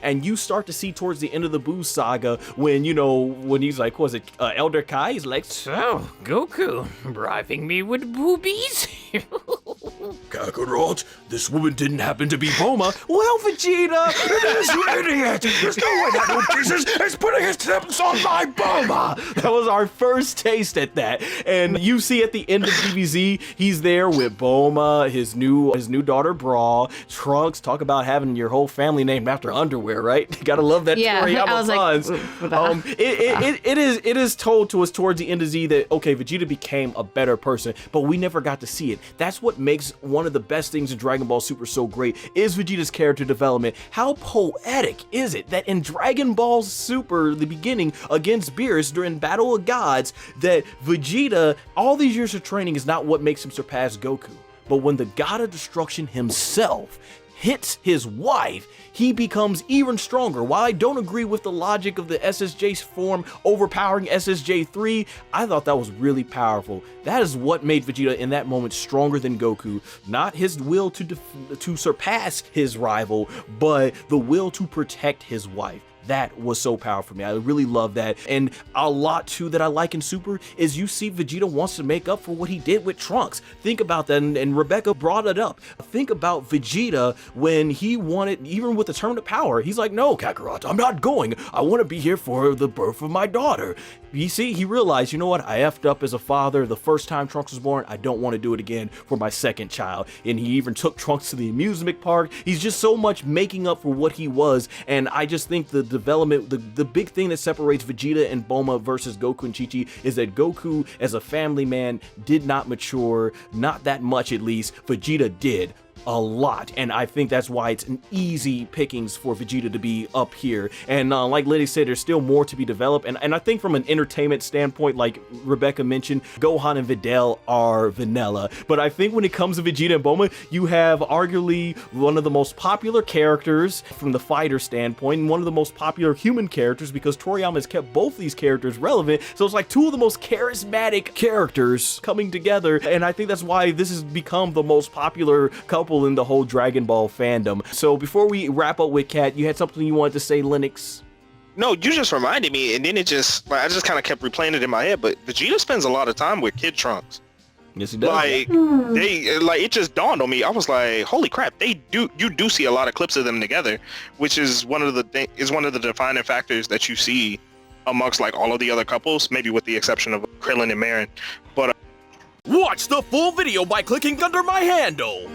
and you start to see towards the end of the Buu saga when, you know, when he's like, was it Elder Kai? He's like, So, Goku, bribing me with boobies? Kakarot, this woman didn't happen to be Bulma. Well, Vegeta, it is, you idiot! There's no way that little Jesus is putting his tips on my Bulma! That was our first taste at that. And you see at the end of DBZ, he's there with Bulma, his new daughter Brawl, Trunks. Talk about having your whole family named after underwear, right? You gotta love that Toriyama I was puns. like, it is told to us towards the end of Z that, okay, Vegeta became a better person, but we never got to see it. That's what makes one of the best things in Dragon Ball Super so great, is Vegeta's character development. How poetic is it that in Dragon Ball Super, the beginning, against Beerus during Battle of Gods, that Vegeta, all these years of training is not what makes him surpass Goku. But when the God of Destruction himself hits his wife, he becomes even stronger. While I don't agree with the logic of the SSJ form overpowering SSJ3, I thought that was really powerful. That is what made Vegeta in that moment stronger than Goku. Not his will to surpass his rival, but the will to protect his wife. That was so powerful for me. I really love that. And a lot too that I like in Super is you see Vegeta wants to make up for what he did with Trunks. Think about that, and Rebecca brought it up. Think about Vegeta when he wanted, even with the Tournament of Power, he's like, no, Kakarot, I'm not going. I want to be here for the birth of my daughter. You see, he realized, you know what, I effed up as a father the first time Trunks was born. I don't want to do it again for my second child. And he even took Trunks to the amusement park. He's just so much making up for what he was. And I just think the development, the big thing that separates Vegeta and Bulma versus Goku and Chi-Chi is that Goku, as a family man, did not mature, not that much at least. Vegeta did. A lot, and I think that's why it's an easy pickings for Vegeta to be up here. And like Liddy said, there's still more to be developed, and I think from an entertainment standpoint, like Rebecca mentioned, Gohan and Videl are vanilla, but I think when it comes to Vegeta and Bulma, you have arguably one of the most popular characters from the fighter standpoint, and one of the most popular human characters, because Toriyama has kept both these characters relevant, so it's like two of the most charismatic characters coming together, and I think that's why this has become the most popular couple in the whole Dragon Ball fandom. So before we wrap up with Kat, you had something you wanted to say, Linux? No, you just reminded me, and then it just, like, I just kind of kept replaying it in my head, but Vegeta spends a lot of time with Kid Trunks. Yes, he does. Like, it just dawned on me. I was like, holy crap, you do see a lot of clips of them together, which is one of the defining factors that you see amongst like all of the other couples, maybe with the exception of Krillin and Marin. But watch the full video by clicking under my handle.